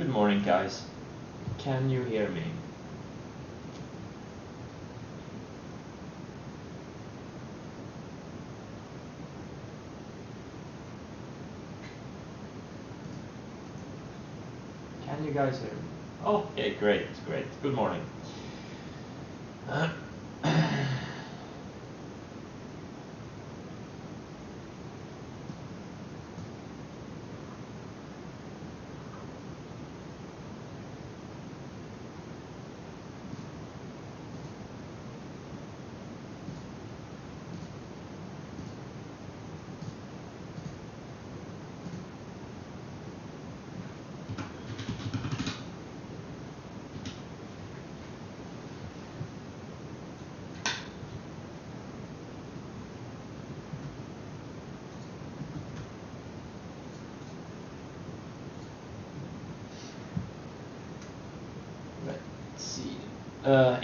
Good morning, guys. Can you hear me? Can you guys hear me? Oh, yeah, great, great. Good morning.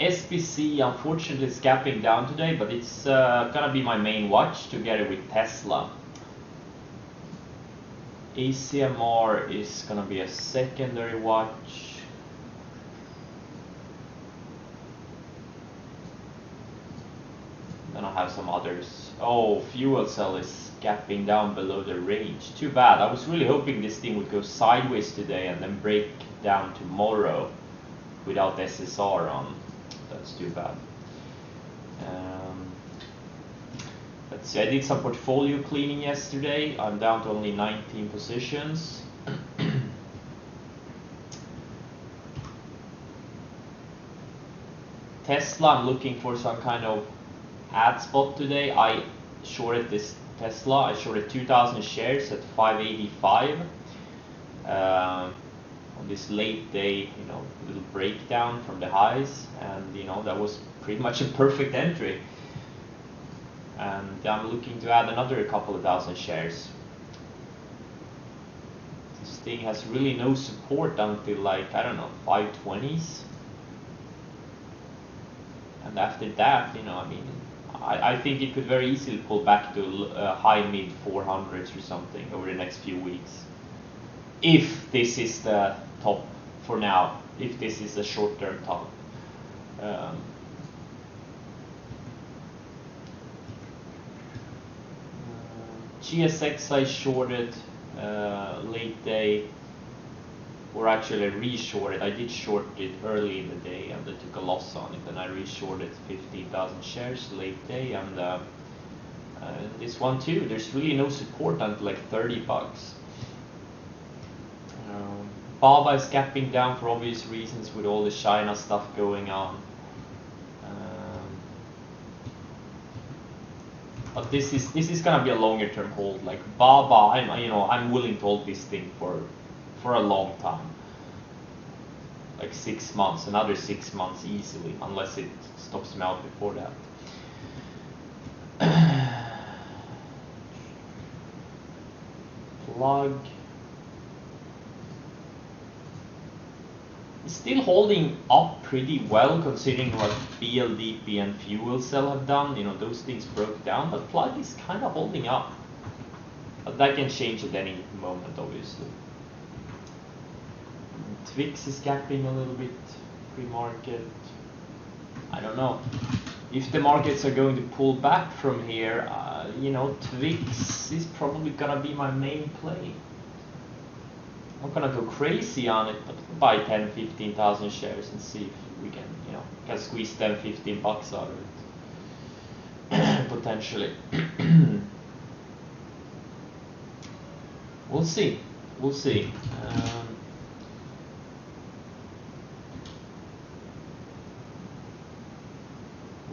SBC unfortunately is gapping down today, but it's gonna be my main watch together with Tesla. ACMR is gonna be a secondary watch. Then I have some others. Oh, fuel cell is gapping down below the range. Too bad. I was really hoping this thing would go sideways today and then break down tomorrow without SSR on. That's too bad. Let's see, I did some portfolio cleaning yesterday. I'm down to only 19 positions. Tesla, I'm looking for some kind of ad spot today. I shorted this Tesla. I shorted 2,000 shares at 585. On this late day, little breakdown from the highs, and that was pretty much a perfect entry. And I'm looking to add another couple of thousand shares. This thing has really no support until, like, I don't know, 520s. And after that, I think it could very easily pull back to high mid 400s or something over the next few weeks. If this is the top for now, if this is a short-term top. GSX I shorted late day, or actually I re-shorted. I did short it early in the day and I took a loss on it, and I re-shorted 15,000 shares late day, and this one too, there's really no support until like 30 bucks. Baba is gapping down for obvious reasons with all the China stuff going on. But this is gonna be a longer term hold. Like Baba, I'm willing to hold this thing for a long time. Like 6 months, another 6 months easily, unless it stops me out before that. Plug. It's still holding up pretty well considering what BLDP and fuel cell have done. Those things broke down, but Plug is kind of holding up. But that can change at any moment, obviously. Twix is gapping a little bit pre-market. I don't know. If the markets are going to pull back from here, Twix is probably gonna be my main play. I'm not gonna go crazy on it, but buy 10-15,000 shares and see if we can squeeze 10-15 bucks out of it. Potentially. We'll see. We'll see.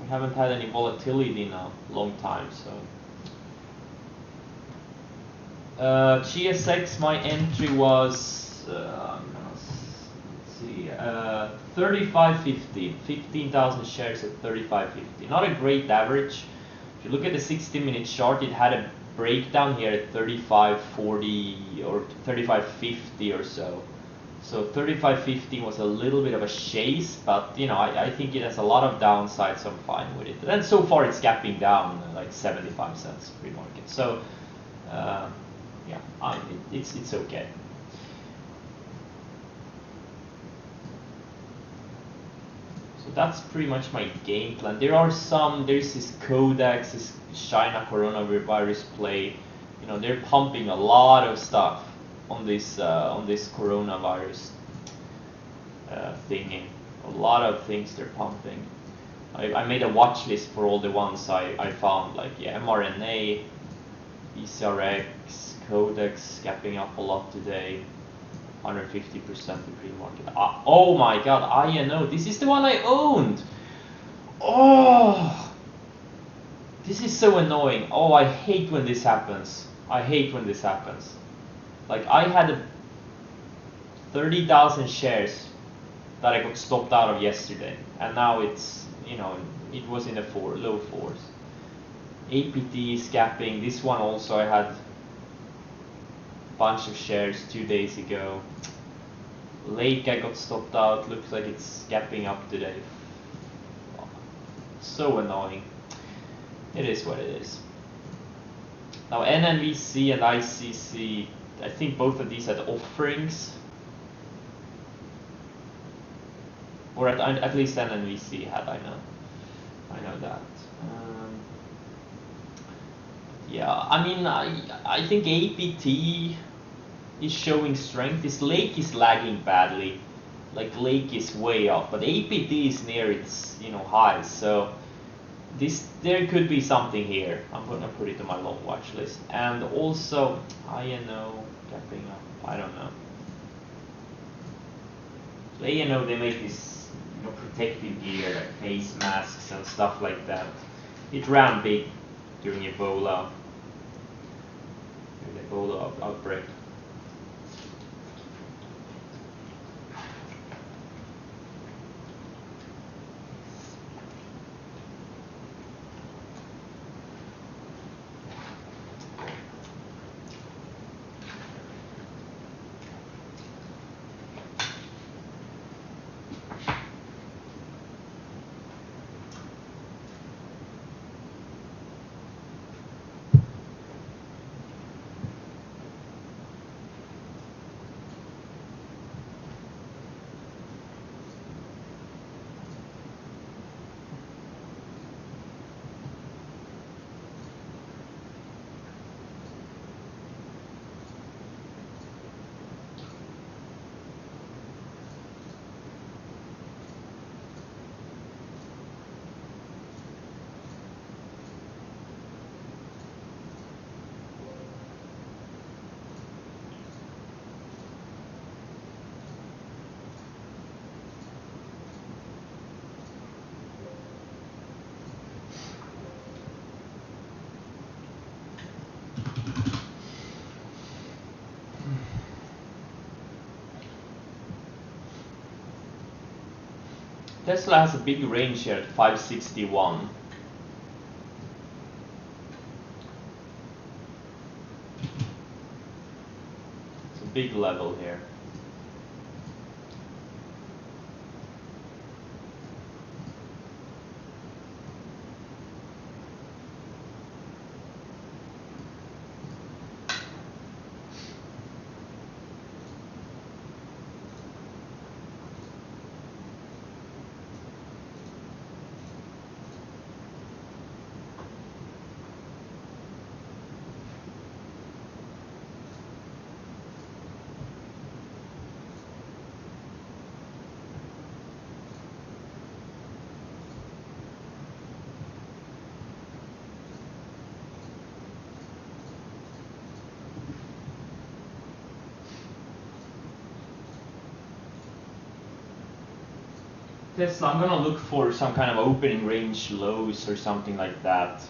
We haven't had any volatility in a long time, so. GSX, my entry was, let's see, 35.50, 15,000 shares at 35.50. Not a great average. If you look at the 60-minute chart, it had a breakdown here at 35.40 or 35.50 or so. So 35.50 was a little bit of a chase, but I think it has a lot of downside, so I'm fine with it. And so far it's gapping down like 75 cents pre-market. So yeah, it's okay. So that's pretty much my game plan. There's this Codex, this China coronavirus play. You know, they're pumping a lot of stuff on this coronavirus thingy. A lot of things they're pumping. I made a watch list for all the ones I found, like mRNA, BCRX, Codex gapping up a lot today. 150% in pre-market. Oh my god, INO. This is the one I owned. Oh, this is so annoying. Oh, I hate when this happens. I hate when this happens. Like, I had 30,000 shares that I got stopped out of yesterday, and now it's, you know, it was in the low fours. APT is gapping. This one also I had bunch of shares 2 days ago. Lake I got stopped out, looks like it's gapping up today. So annoying. It is what it is. Now NNVC and ICC, I think both of these had offerings. Or at least NNVC had, I know that. Yeah, I mean, I think APT is showing strength. This Lake is lagging badly. Like, Lake is way up, but APT is near its, you know, highs. So there could be something here. I'm gonna put it on my long watch list. And also INO gapping up. I don't know. So INO, they make this, you know, protective gear, like face masks and stuff like that. It ran big during Ebola outbreak. Tesla has a big range here at 561. It's a big level here. Tesla, I'm gonna look for some kind of opening range lows or something like that.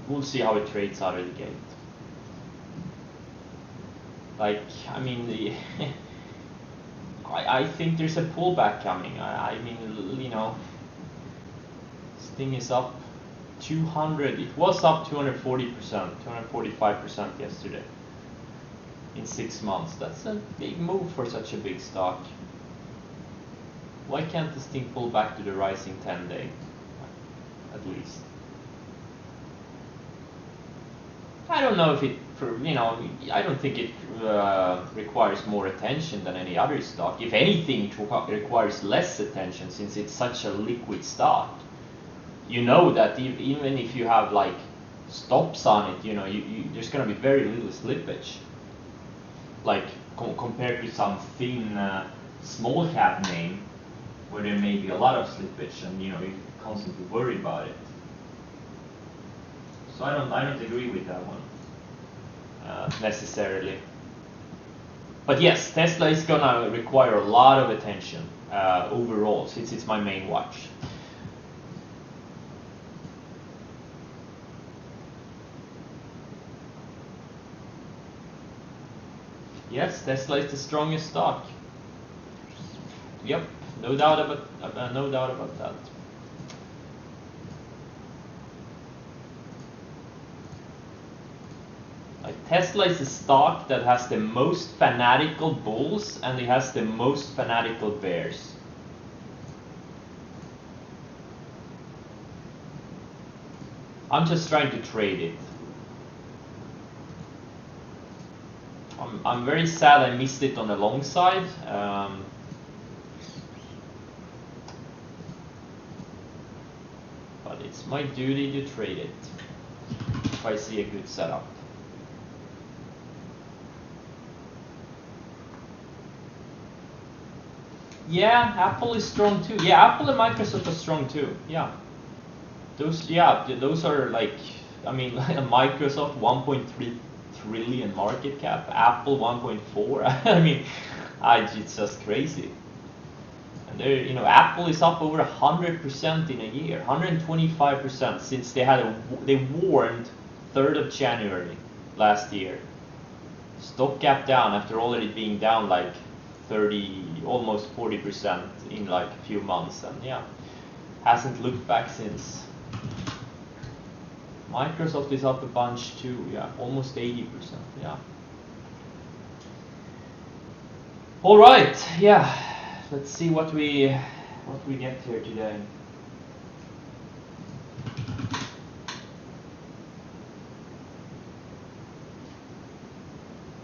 We'll see how it trades out of the gate. Like, I mean, I think there's a pullback coming. I mean, you know, this thing is up 200. It was up 240%, 245% yesterday in 6 months. That's a big move for such a big stock. Why can't this thing pull back to the rising 10-day, at least? I don't know if it, I don't think it requires more attention than any other stock. If anything, it requires less attention since it's such a liquid stock. You know that even if you have like stops on it, there's going to be very little slippage. Like compared to some thin small cap name where there may be a lot of slippage and you constantly worry about it. So I don't agree with that one necessarily. But yes, Tesla is gonna require a lot of attention overall since it's my main watch. Yes, Tesla is the strongest stock. Yep, no doubt about that. Tesla is a stock that has the most fanatical bulls and it has the most fanatical bears. I'm just trying to trade it. I'm very sad I missed it on the long side. But it's my duty to trade it if I see a good setup. Yeah, Apple is strong too. Yeah, Apple and Microsoft are strong too. Yeah. Those are like, I mean, Microsoft 1.3 trillion market cap, Apple 1.4. I mean, it's just crazy. And there, Apple is up over 100% in a year, 125% since they warned 3rd of January last year. Stock gap down after already being down like 30, almost 40% in like a few months, and yeah, hasn't looked back since. Microsoft is up a bunch too, yeah, almost 80%, yeah. All right, yeah, let's see what we get here today.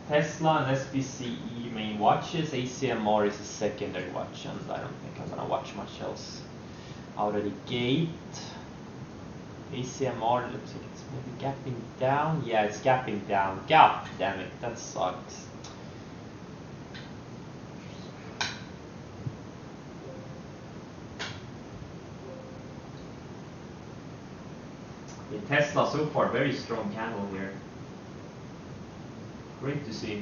Tesla and SPCE main watches, ACMR is a secondary watch, and I don't think I'm gonna watch much else out of the gate. ACMR looks like it's maybe gapping down. Yeah, it's gapping down. God damn it, that sucks. The Tesla so far, very strong candle here. Great to see.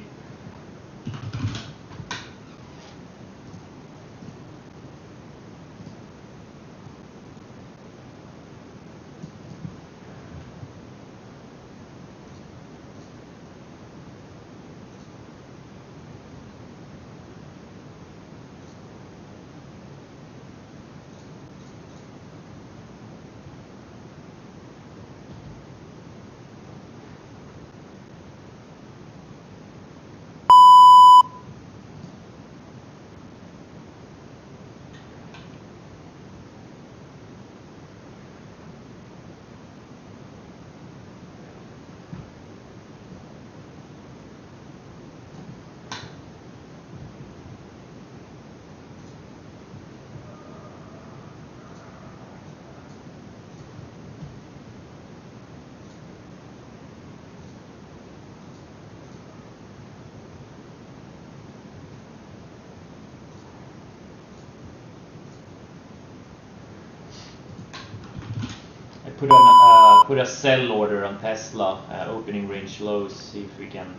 Put a sell order on Tesla opening range lows, see if we can.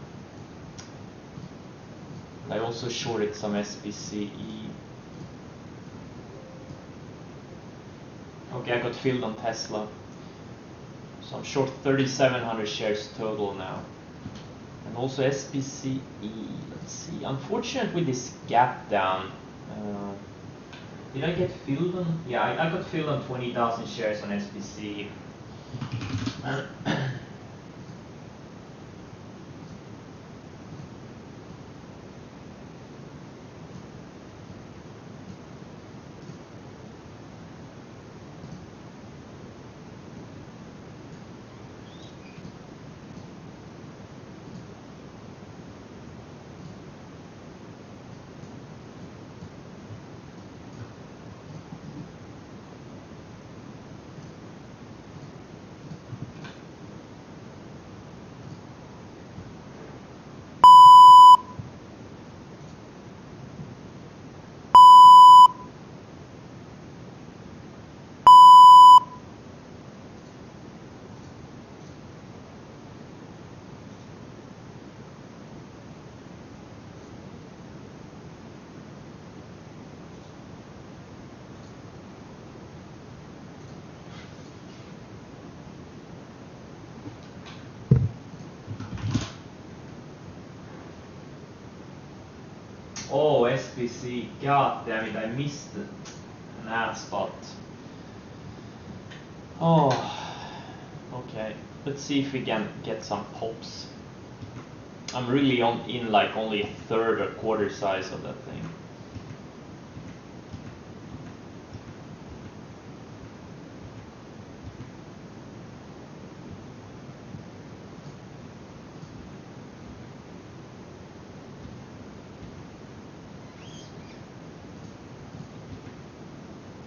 I also shorted some SPCE. Okay, I got filled on Tesla, so I'm short 3,700 shares total now, and also SPCE. Let's see. Unfortunate with this gap down. Did I get filled on? Yeah, I got filled on 20,000 shares on SPC. Oh, SPC. God damn it, I missed an ad spot. Oh, okay. Let's see if we can get some pops. I'm really in like only a third or quarter size of that thing.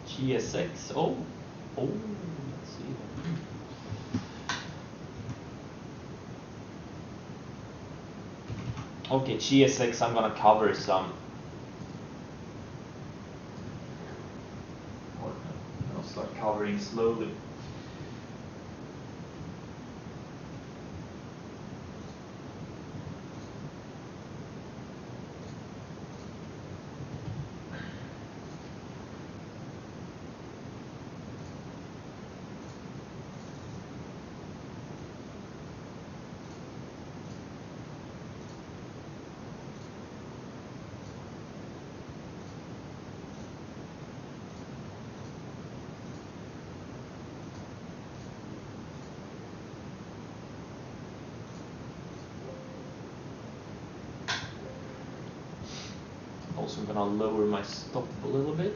GSX. Oh, let's see. Okay, GSX, I'm gonna cover some. I'll start covering slowly. Also, I'm gonna lower my stop a little bit.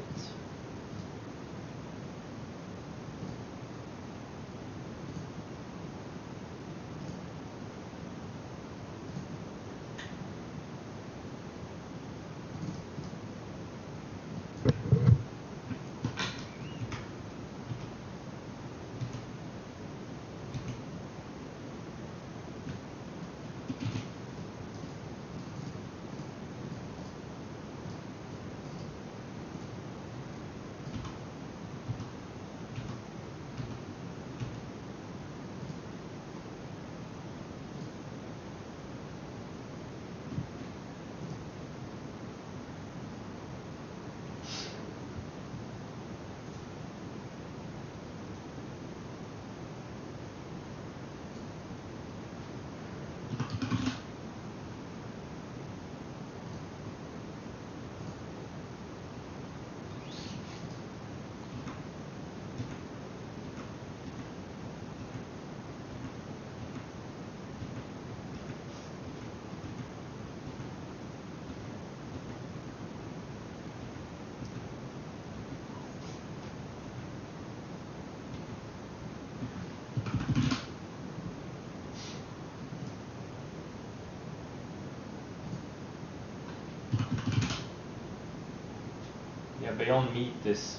Yeah, Beyond Meat is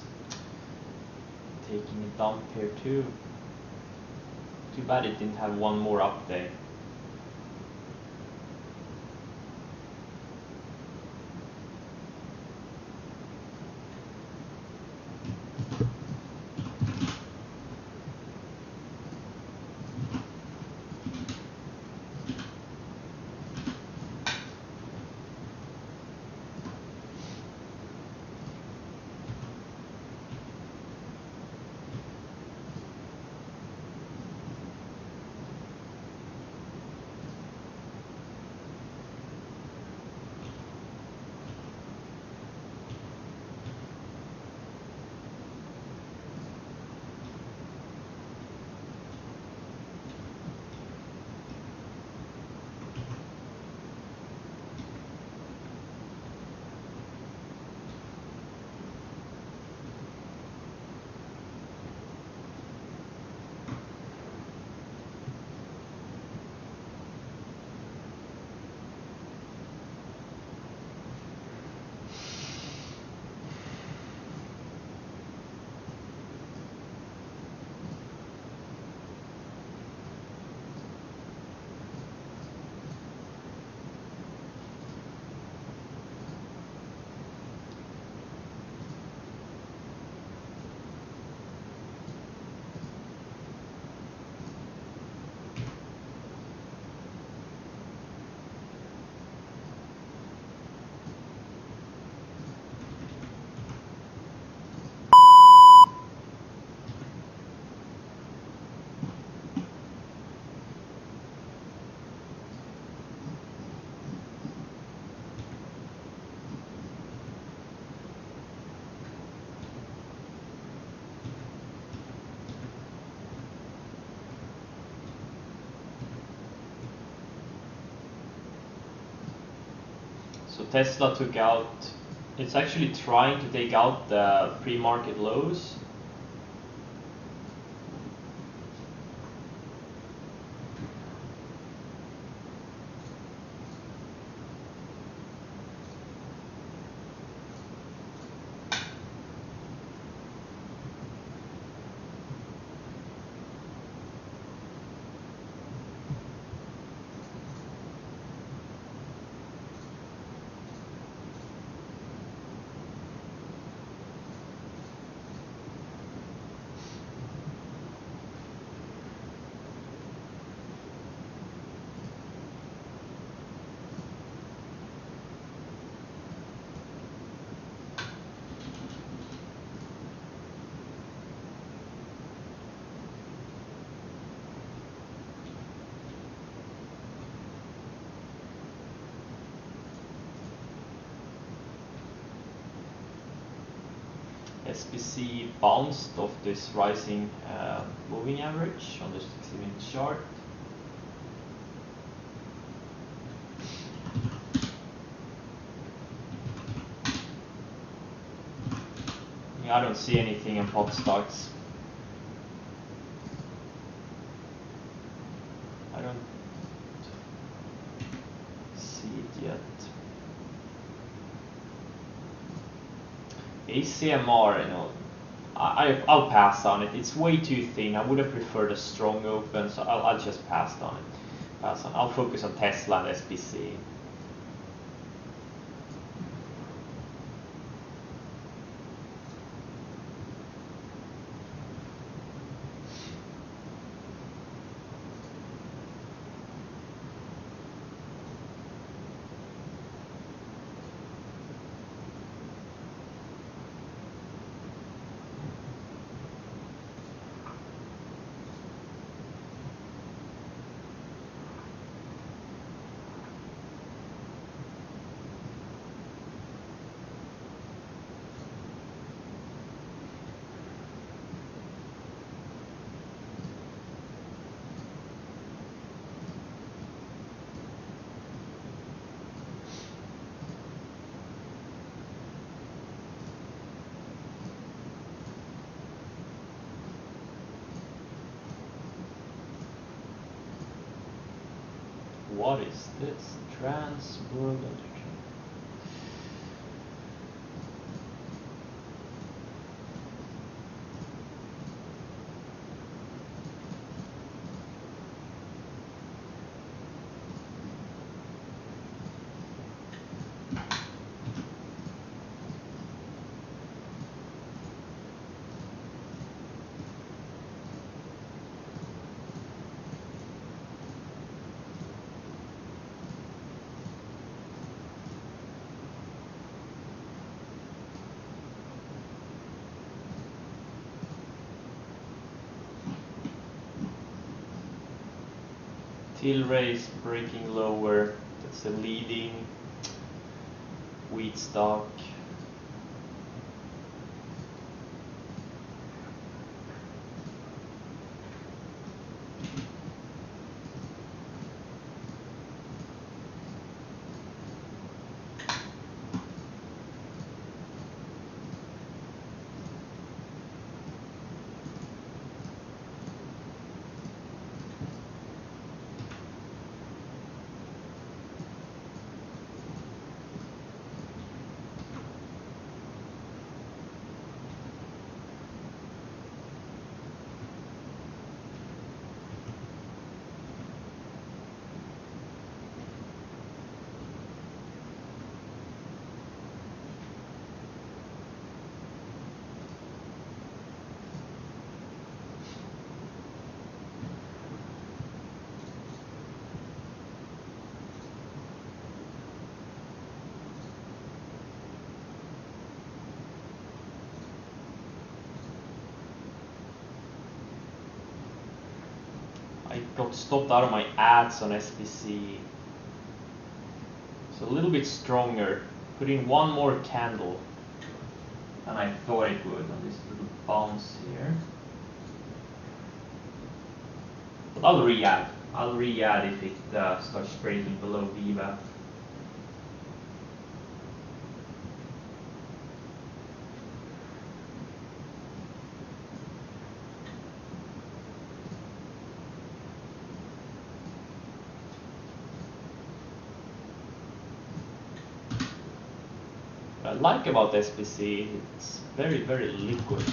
taking a dump here too. Too bad it didn't have one more update. So Tesla took out, it's actually trying to take out the pre-market lows. SPC bounced off this rising moving average on the 60-minute chart. Yeah, I don't see anything in pot stocks. I don't see it yet. ACMR, you know, I'll pass on it. It's way too thin. I would have preferred a strong open, so I'll just pass on it. Pass on. I'll focus on Tesla and SPC. What is this? Trans World Entertainment. Tilray is breaking lower. That's a leading wheat stock. I got stopped out of my ads on SPC. So a little bit stronger. Put in one more candle than I thought it would on this little bounce here. But I'll re-add. I'll re-add if it starts breaking below VWAP. I like about SPC, it's very, very liquid.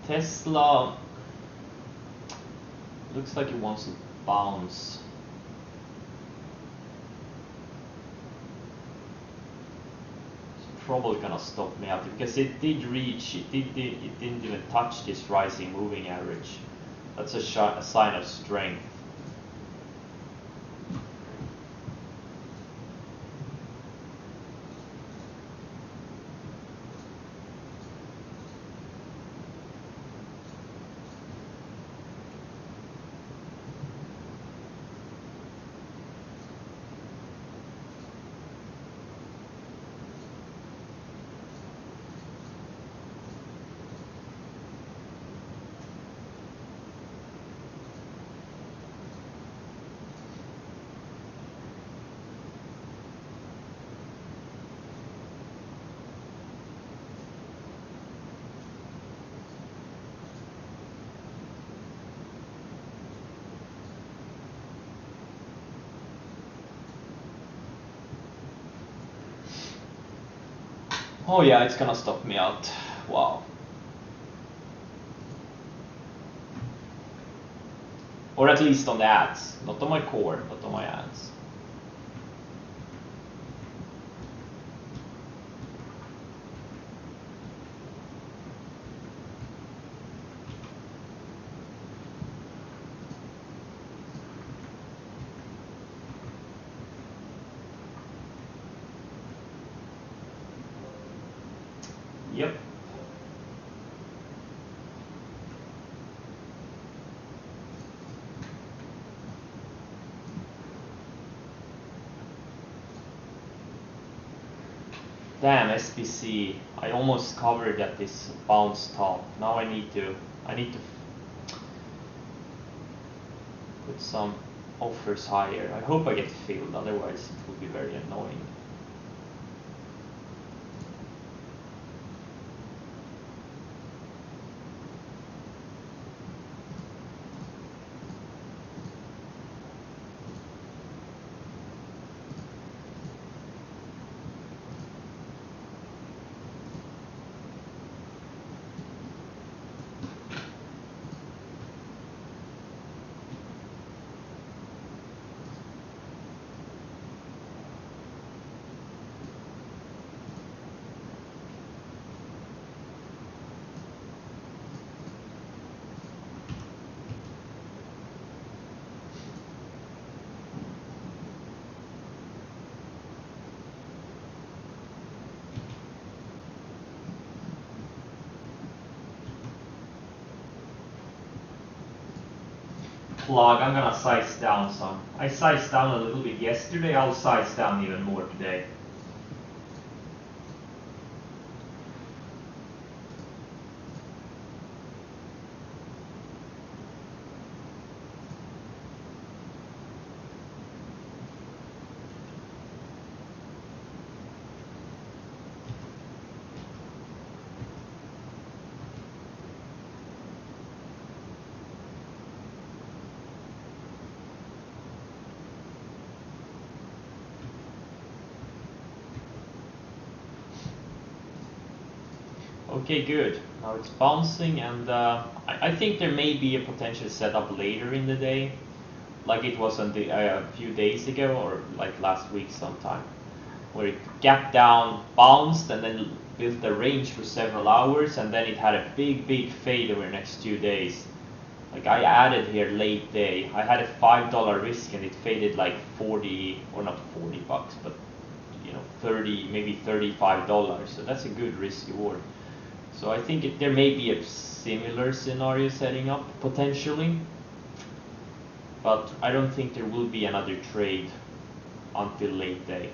Tesla looks like it wants to bounce. It's probably gonna stop me out because it did reach, it didn't even touch this rising moving average. That's a sign of strength. Oh yeah, it's gonna stop me out. Wow. Or at least on the ads. Not on my core, but on my ads. Yep. Damn, SPC. I almost covered at this bounce top. Now I need to put some offers higher. I hope I get filled, otherwise it will be very annoying. Plug, I'm gonna size down some. I sized down a little bit yesterday, I'll size down even more today. Okay, good. Now it's bouncing, and I think there may be a potential setup later in the day, like it was on the a few days ago or like last week sometime, where it gapped down, bounced, and then built a range for several hours, and then it had a big fade over the next 2 days. Like I added here late day, I had a $5 risk and it faded like 40, or not 40 bucks, but you know 30, maybe $35. So that's a good risk reward. So I think there may be a similar scenario setting up potentially, but I don't think there will be another trade until late day.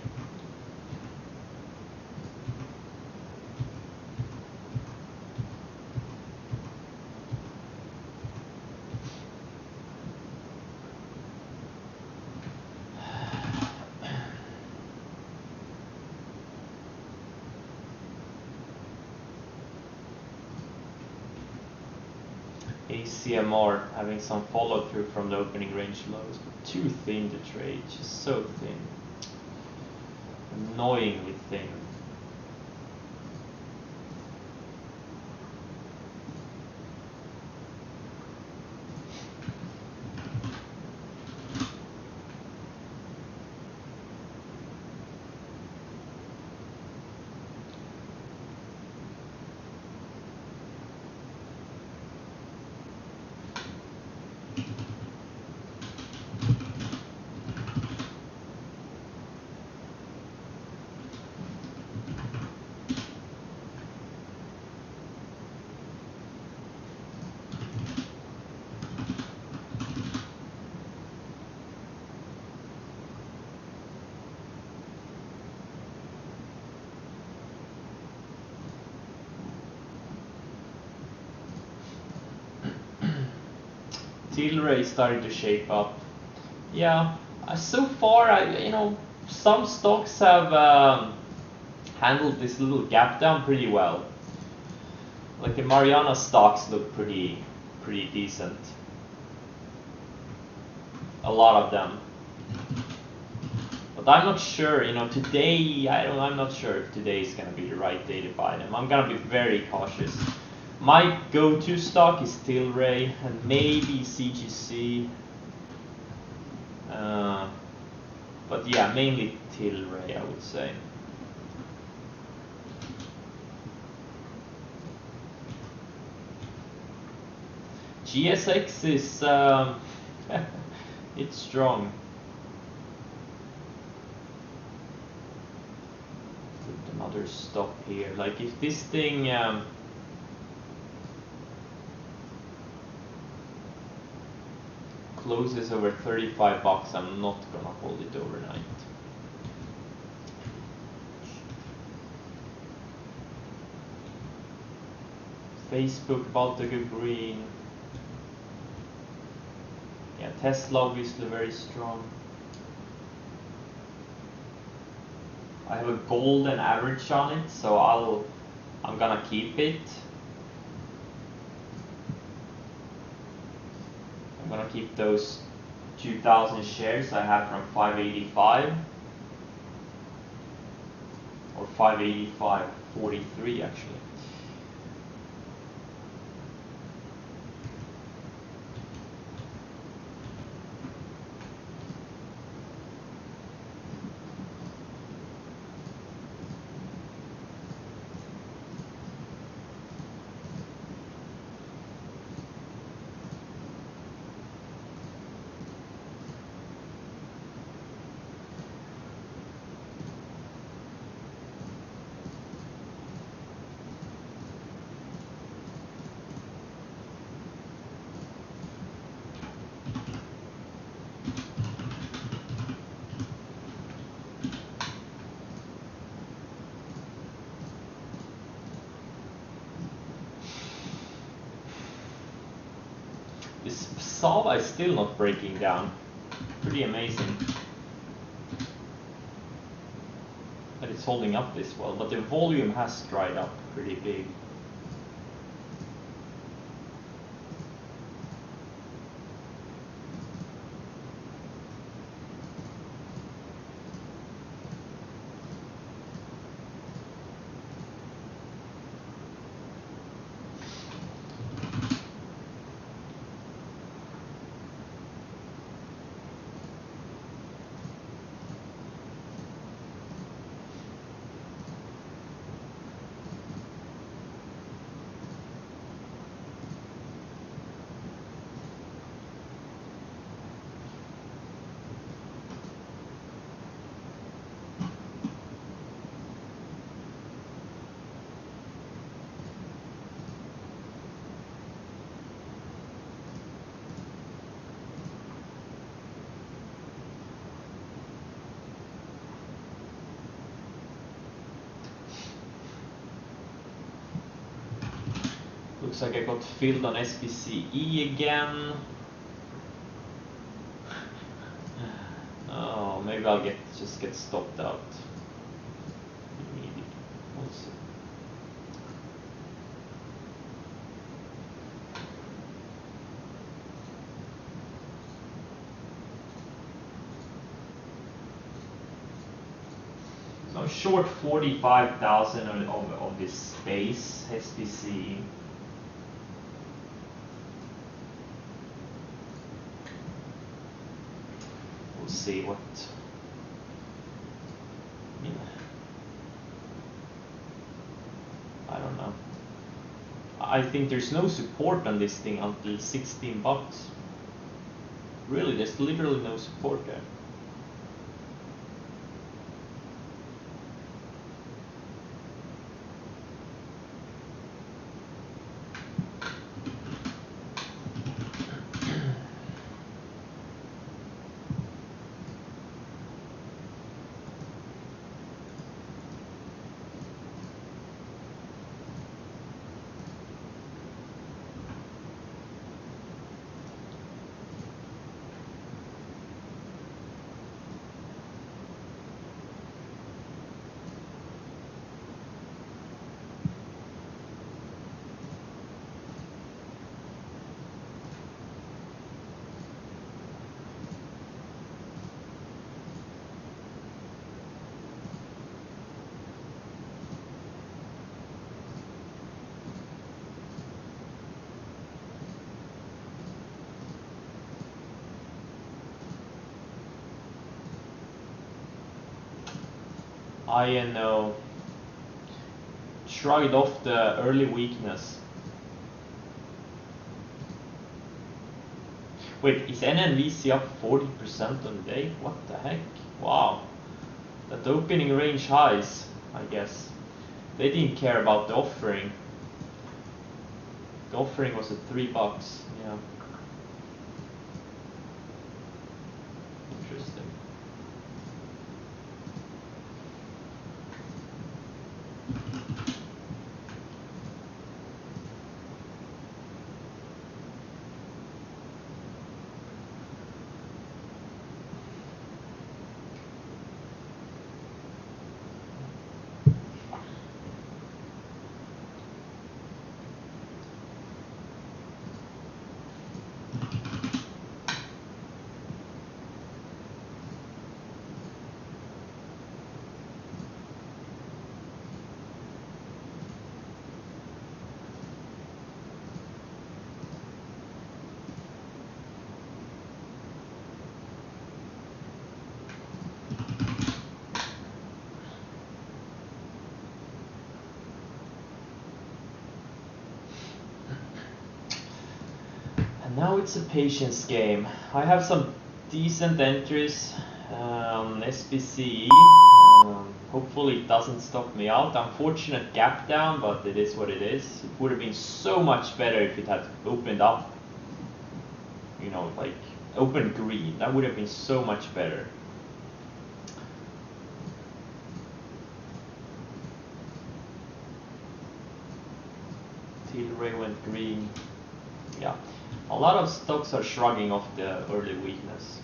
ACMR having some follow through from the opening range lows, but too thin to trade, just so thin. Annoyingly thin. TSLA is starting to shape up. Yeah, so far, some stocks have handled this little gap down pretty well. Like the Mariana stocks look pretty decent. A lot of them. But I'm not sure, today, I'm not sure if today is gonna be the right day to buy them. I'm gonna be very cautious. My go-to stock is TSLA and maybe CGC. But yeah, mainly TSLA, I would say. GSX is it's strong. Put another stop here. Like if this thing closes over 35 bucks, I'm not gonna hold it overnight. Facebook about to go green. Yeah, Tesla obviously very strong. I have a golden average on it, so I'm gonna keep it. I'm gonna keep those 2,000 shares I have from 585 or 585.43 actually. This Sava is still not breaking down. Pretty amazing. That it's holding up this well, but the volume has dried up pretty big. Looks like I got filled on SPCE again. Oh, maybe I'll just get stopped out. Maybe. We'll see. I'm short 45,000 of this space SPC. We'll see what. I don't know. I think there's no support on this thing until 16 bucks. Really, there's literally no support there. INO shrugged off the early weakness. Wait, is NNVC up 40% on the day? What the heck? Wow. That opening range highs, I guess. They didn't care about the offering. The offering was at $3. Yeah. Interesting. Now it's a patience game. I have some decent entries on SPC. Hopefully it doesn't stop me out. Unfortunate gap down, but it is what it is. It would have been so much better if it had opened up, you know, like open green. That would have been so much better. Tilray went green. Yeah. A lot of stocks are shrugging off the early weakness.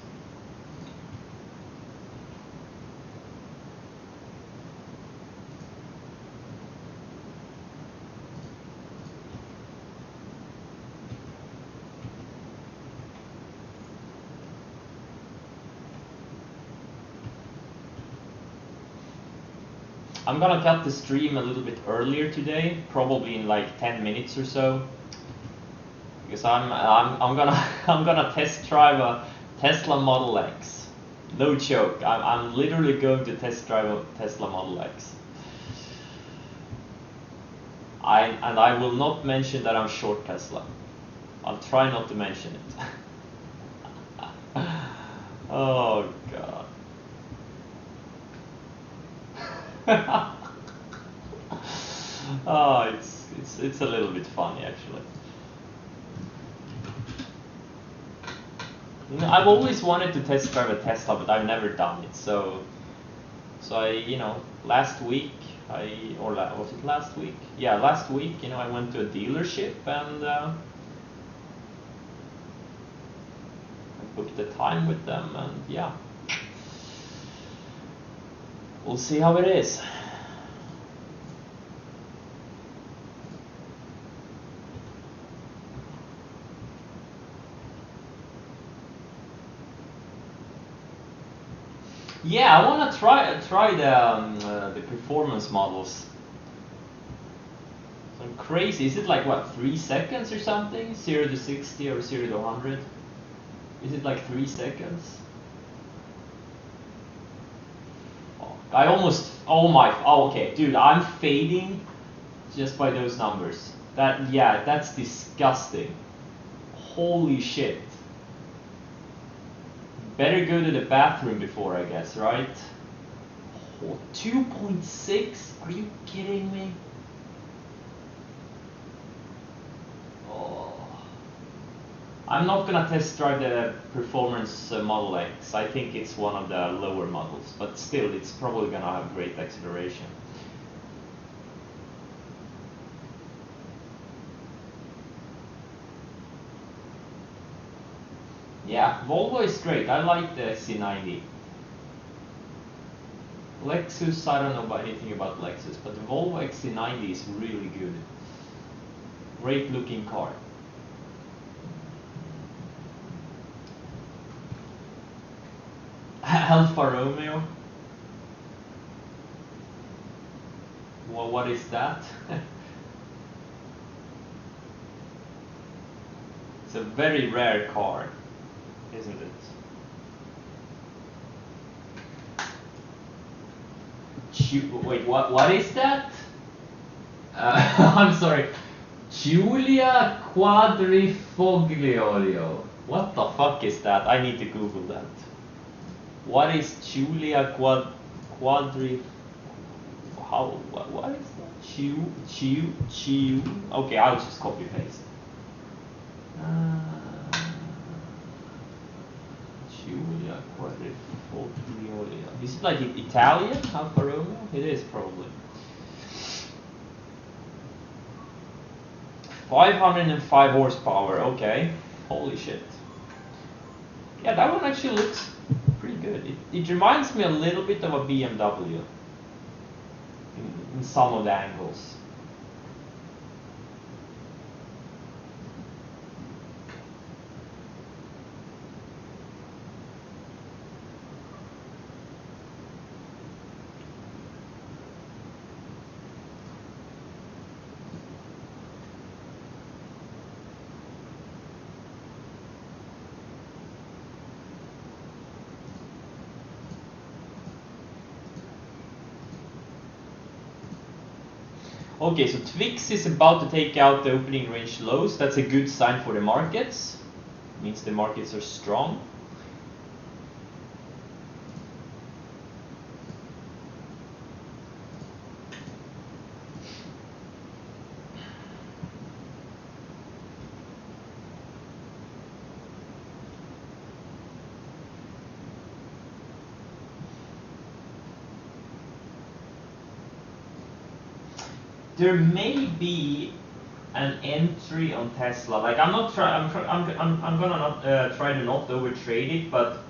I'm gonna cut the stream a little bit earlier today, probably in like 10 minutes or so. Because I'm gonna test drive a Tesla Model X. No joke. I'm literally going to test drive a Tesla Model X. I will not mention that I'm short Tesla. I'll try not to mention it. Oh god. Oh, it's a little bit funny actually. You know, I've always wanted to test drive a Tesla, but I've never done it. So I, you know, last week was it last week? Yeah, last week, you know, I went to a dealership and I booked a time with them, and yeah, we'll see how it is. Yeah, I want to try the performance models. Some crazy. Is it like what, 3 seconds or something? 0 to 60 or 0 to 100? Is it like 3 seconds? Oh, I almost. Oh, okay, dude. I'm fading just by those numbers. That's disgusting. Holy shit. Better go to the bathroom before, I guess, right? Oh, 2.6? Are you kidding me? Oh. I'm not gonna test drive the performance Model X. I think it's one of the lower models, but still, it's probably gonna have great acceleration. Yeah, Volvo is great. I like the XC90. Lexus, I don't know anything about Lexus, but the Volvo XC90 is really good. Great looking car. Alfa Romeo. Well, what is that? It's a very rare car, isn't it? Wait, what is that? I'm sorry. Giulia Quadrifoglio. What the fuck is that? I need to Google that. What is Giulia Quadri? How? What is that? Chiu. Okay, I'll just copy paste. Giulia Quadrifoglio. Is it like Italian? Alfa Romeo? It is probably. 505 horsepower. Okay. Holy shit. Yeah, that one actually looks pretty good. It reminds me a little bit of a BMW in some of the angles. Okay, so Twix is about to take out the opening range lows. That's a good sign for the markets. It means the markets are strong. There may be an entry on Tesla. Like I'm not try. I'm gonna not try to not overtrade it, but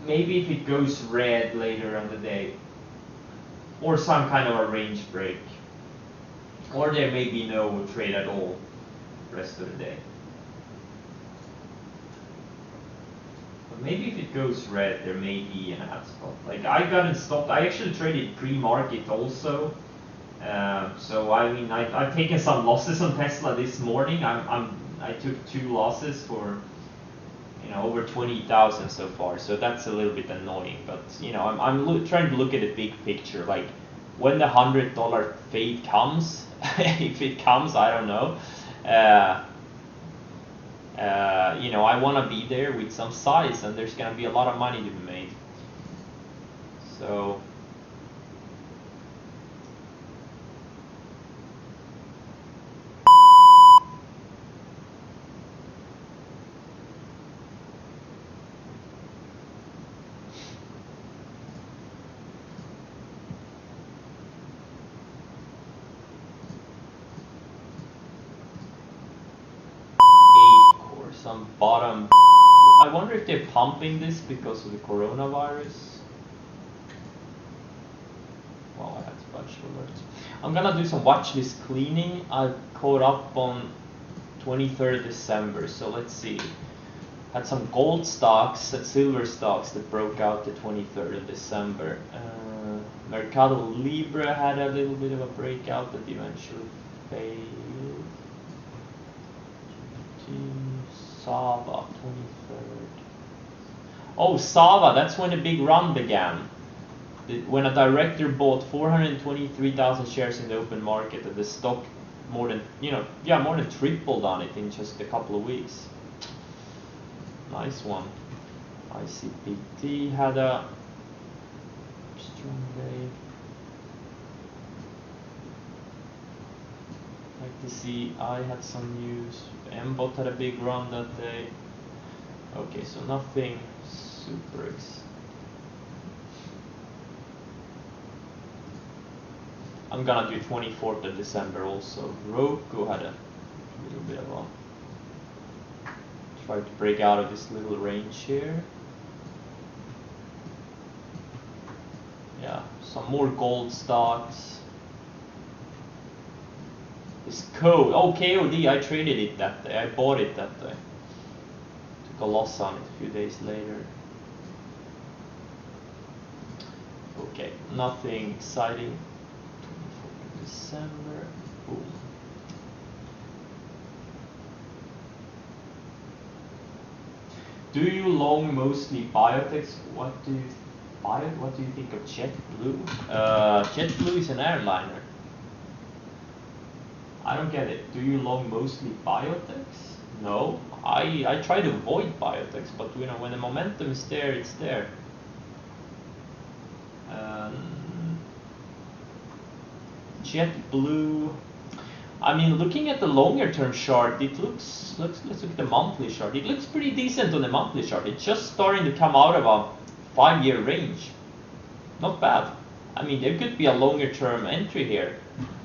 maybe if it goes red later on the day, or some kind of a range break, or there may be no trade at all rest of the day. But maybe if it goes red, there may be an ad spot. Like I got it stopped. I actually traded pre-market also. So I mean, I've taken some losses on Tesla this morning. I took 2 losses for over 20,000 so far. So that's a little bit annoying. But I'm trying to look at the big picture. Like when the $100 fade comes, if it comes, I don't know. I want to be there with some size, and there's gonna be a lot of money to be made. So. Some bottom. I wonder if they're pumping this because of the coronavirus. Well, I have to bunch of alerts. I'm gonna do some watchlist cleaning. I caught up on 23rd December, so let's see. Had some gold stocks and silver stocks that broke out the 23rd of December. Mercado Libre had a little bit of a breakout that eventually failed. Sava, 23rd. Oh, Sava, that's when the big run began. When a director bought 423,000 shares in the open market, and the stock more than tripled on it in just a couple of weeks. Nice one. ICPT had a strong day. Like to see I had some news. MBOT had a big run that day. Okay, so nothing super I'm gonna do 24th of December also. Roku had a little bit of a try to break out of this little range here. Yeah, some more gold stocks. This code, oh KOD, I traded it that day. I bought it that day. Took a loss on it a few days later. Okay, nothing exciting. 24th of December. Boom. Do you long mostly biotechs? What do you think of JetBlue? JetBlue is an airliner. I don't get it. Do you long mostly biotechs? No, I try to avoid biotechs, but when the momentum is there, it's there. JetBlue. I mean, looking at the longer term chart, it looks. Let's look at the monthly chart. It looks pretty decent on the monthly chart. It's just starting to come out of a 5-year range. Not bad. I mean, there could be a longer term entry here.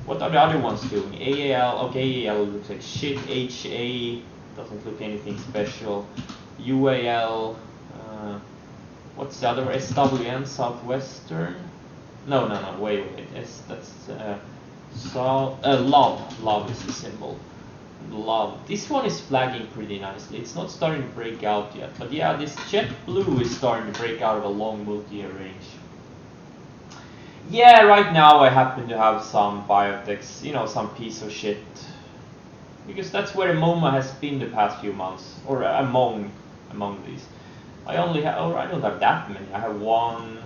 What are the other ones doing? AAL. Okay, AAL looks like shit. HA doesn't look anything special. UAL. What's the other? SWN, Southwestern. No. Wait. Love is the symbol. Love. This one is flagging pretty nicely. It's not starting to break out yet, but yeah, this JetBlue is starting to break out of a long multi-year range. Yeah, right now I happen to have some biotechs, some piece of shit, because that's where MoMA has been the past few months, or among these. I only have, or I don't have that many. I have 1,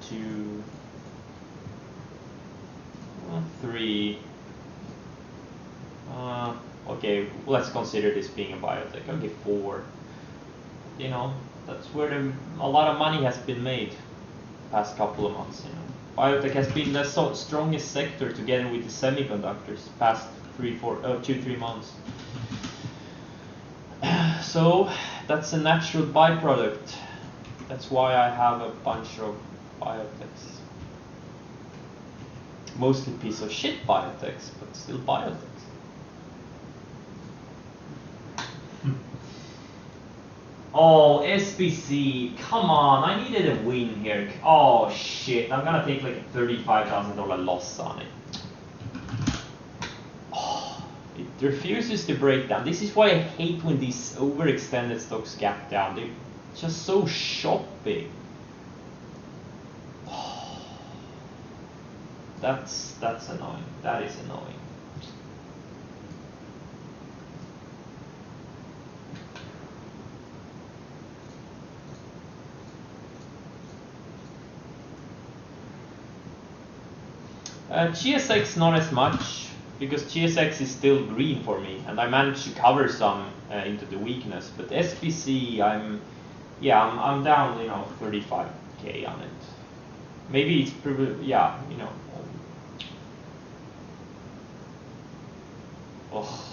2, 3. Okay, let's consider this being a biotech. Okay, 4. That's where a lot of money has been made the past couple of months. Biotech has been the strongest sector together with the semiconductors past 2-3 months. So that's a natural byproduct. That's why I have a bunch of biotechs. Mostly piece of shit biotechs, but still biotechs. Oh, SBC, come on, I needed a win here. Oh shit, I'm gonna take like a $35,000 loss on it. Oh, it refuses to break down. This is why I hate when these overextended stocks gap down. They're just so shoppy. Oh, that's annoying. That is annoying. GSX not as much, because GSX is still green for me, and I managed to cover some into the weakness. But SBC, I'm down, 35k on it. Maybe it's Oh.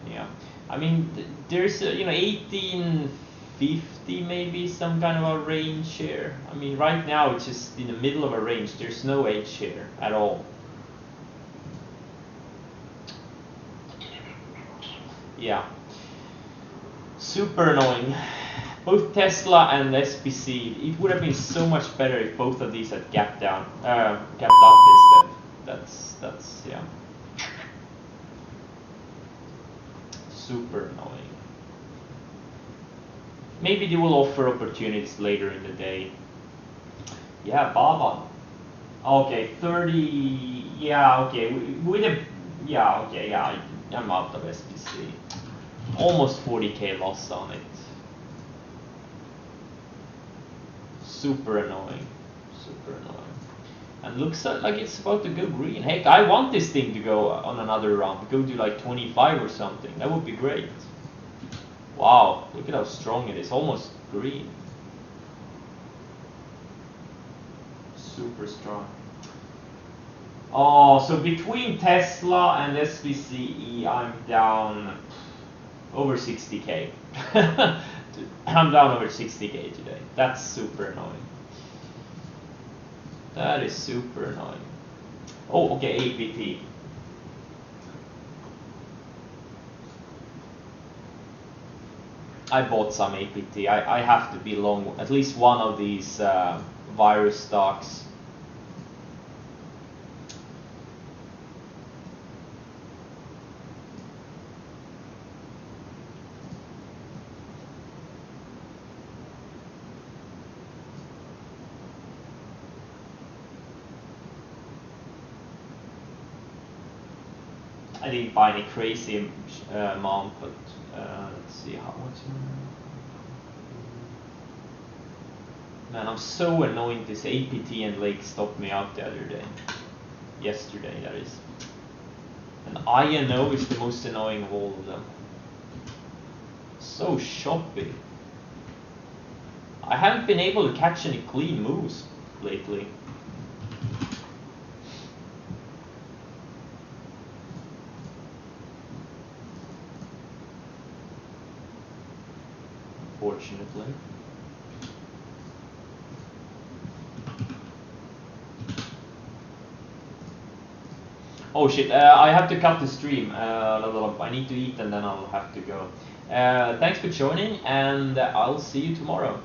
Yeah, I mean, there's 1850 maybe, some kind of a range here. I mean, right now it's just in the middle of a range. There's no edge here at all. Yeah, super annoying. Both Tesla and SBC. It would have been so much better if both of these had gapped up instead. That's yeah. super annoying. Maybe they will offer opportunities later in the day. Yeah, Baba. Okay, 30. Yeah, okay. With a. Yeah, okay. Yeah, I'm out of SPC. Almost 40k loss on it. Super annoying. Super annoying. And looks like it's about to go green. Heck, I want this thing to go on another round. Go to like 25 or something. That would be great. Wow, look at how strong it is. Almost green. Super strong. Oh, so between Tesla and SPCE, I'm down over 60k. I'm down over 60k today. That's super annoying. That is super annoying. Oh, okay, APT. I bought some APT. I have to be long at least one of these virus stocks. I didn't buy any crazy amount, but let's see how much. Man, I'm so annoyed this APT and Lake stopped me out the other day. Yesterday, that is. And INO is the most annoying of all of them. So choppy. I haven't been able to catch any clean moves lately. Unfortunately. Oh shit, I have to cut the stream. I need to eat and then I'll have to go. Thanks for joining, and I'll see you tomorrow.